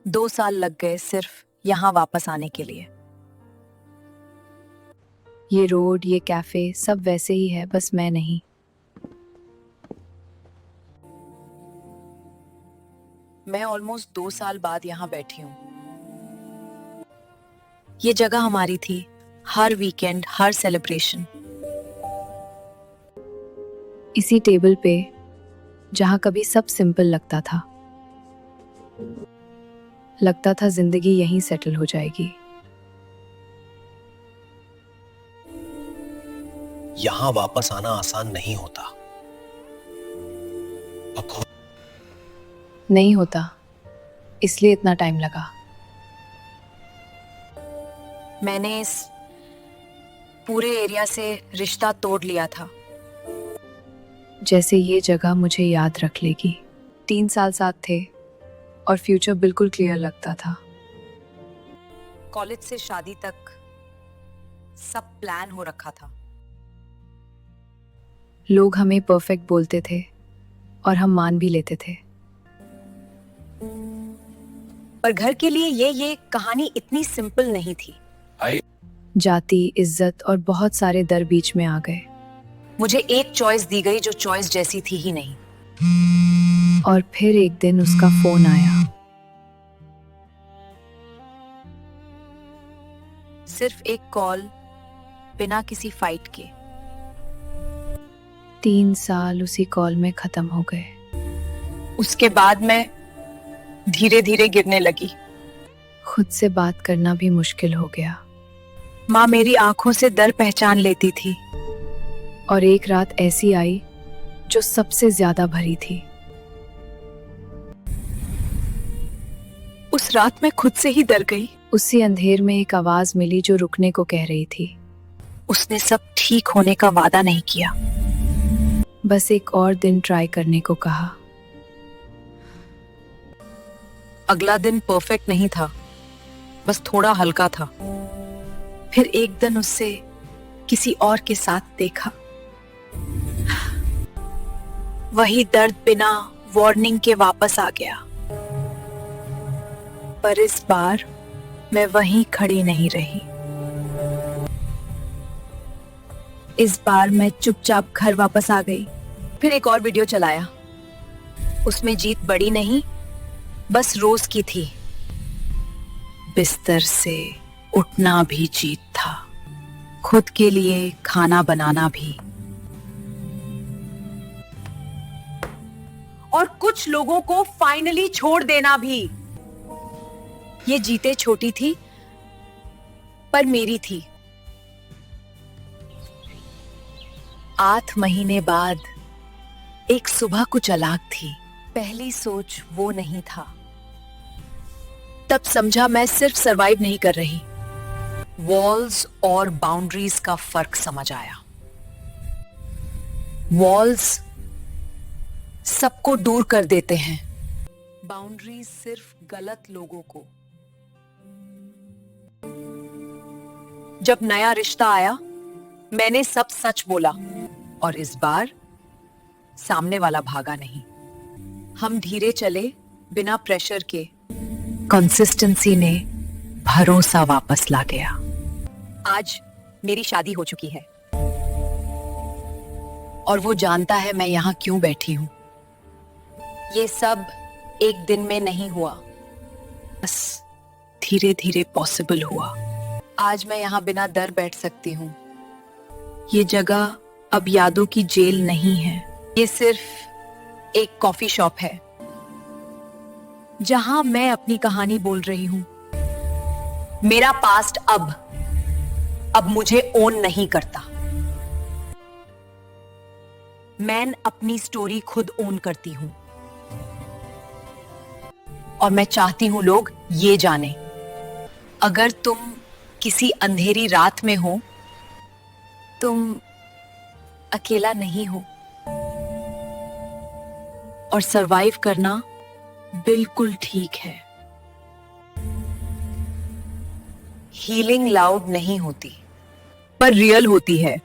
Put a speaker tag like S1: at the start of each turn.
S1: 2 साल लग गए सिर्फ यहाँ वापस आने के लिए।
S2: ये रोड, ये कैफे सब वैसे ही है, बस मैं नहीं।
S1: मैं ऑलमोस्ट 2 साल बाद यहाँ बैठी हूँ। ये जगह हमारी थी, हर वीकेंड, हर सेलिब्रेशन।
S2: इसी टेबल पे, जहाँ कभी सब सिंपल लगता था। लगता था जिंदगी यहीं सेटल हो जाएगी।
S3: यहाँ वापस आना आसान नहीं होता।
S2: नहीं होता, इसलिए इतना टाइम लगा।
S1: मैंने इस पूरे एरिया से रिश्ता तोड़ लिया था।
S2: जैसे ये जगह मुझे याद रख लेगी। 3 साल साथ थे और फ्यूचर बिल्कुल क्लियर लगता था।
S1: कॉलेज से शादी तक सब प्लान हो रखा था।
S2: लोग हमें परफेक्ट बोलते थे और हम मान भी लेते थे।
S1: पर घर के लिए ये कहानी इतनी सिंपल नहीं थी।
S2: जाति, इज्जत और बहुत सारे डर बीच में आ गए।
S1: मुझे एक चॉइस दी गई जो चॉइस जैसी थी ही नहीं।
S2: और फिर एक दिन उसका फोन आया।
S1: सिर्फ एक कॉल, बिना किसी फाइट के।
S2: 3 साल उसी कॉल में खत्म हो गए।
S1: उसके बाद मैं धीरे धीरे गिरने लगी।
S2: खुद से बात करना भी मुश्किल हो गया।
S1: माँ मेरी आंखों से डर पहचान लेती थी।
S2: और एक रात ऐसी आई जो सबसे ज्यादा भरी थी।
S1: उस रात मैं खुद से ही डर गई।
S2: उसी अंधेर में एक आवाज मिली जो रुकने को कह रही थी।
S1: उसने सब ठीक होने का वादा नहीं किया,
S2: बस एक और दिन ट्राई करने को कहा।
S1: अगला दिन परफेक्ट नहीं था, बस थोड़ा हल्का था। फिर एक दिन उससे किसी और के साथ देखा। वही दर्द बिना वार्निंग के वापस आ गया। पर इस बार मैं वहीं खड़ी नहीं रही। इस बार मैं चुपचाप घर वापस आ गई। फिर एक और वीडियो चलाया। उसमें जीत बड़ी नहीं, बस रोज की थी। बिस्तर से उठना भी जीत था, खुद के लिए खाना बनाना भी। और कुछ लोगों को फाइनली छोड़ देना भी। ये जीते छोटी थी, पर मेरी थी। 8 महीने बाद एक सुबह कुछ अलग थी। पहली सोच वो नहीं था। तब समझा मैं सिर्फ सरवाइव नहीं कर रही, वॉल्स और बाउंड्रीज का फर्क समझ आया। वॉल्स सबको दूर कर देते हैं, बाउंड्रीज सिर्फ गलत लोगों को। जब नया रिश्ता आया, मैंने सब सच बोला, और इस बार सामने वाला भागा नहीं। हम धीरे चले, बिना प्रेशर के। कंसिस्टेंसी ने भरोसा वापस ला गया। आज मेरी शादी हो चुकी है, और वो जानता है मैं यहां क्यों बैठी हूं। ये सब एक दिन में नहीं हुआ, बस धीरे धीरे पॉसिबल हुआ। आज मैं यहां बिना डर बैठ सकती हूं। ये जगह अब यादों की जेल नहीं है। ये सिर्फ एक कॉफी शॉप है, जहां मैं अपनी कहानी बोल रही हूं। मेरा पास्ट अब मुझे ओन नहीं करता। मैं अपनी स्टोरी खुद ओन करती हूं, और मैं चाहती हूं लोग ये जाने, अगर तुम किसी अंधेरी रात में हो, तुम अकेला नहीं हो। और सरवाइव करना बिल्कुल ठीक है। हीलिंग लाउड नहीं होती, पर रियल होती है।